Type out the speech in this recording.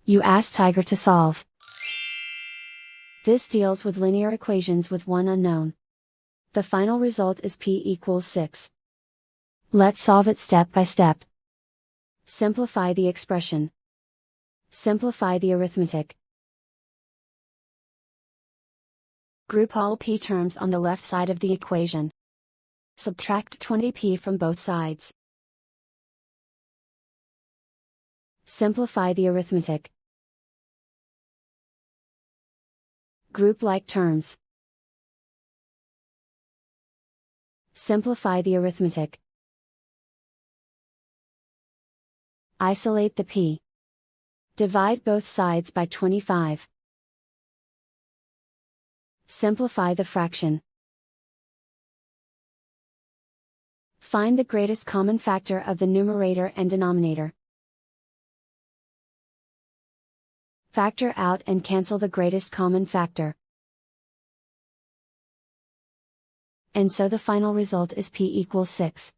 You ask Tiger to solve. This deals with linear equations with one unknown. The final result is p equals 6. Let's solve it step by step. Simplify the expression. Simplify the arithmetic. Group all p terms on the left side of the equation. Subtract 20p from both sides. Simplify the arithmetic. Group like terms. Simplify the arithmetic. Isolate the p. Divide both sides by 25. Simplify the fraction. Find the greatest common factor of the numerator and denominator. Factor out and cancel the greatest common factor. And so the final result is p equals 6.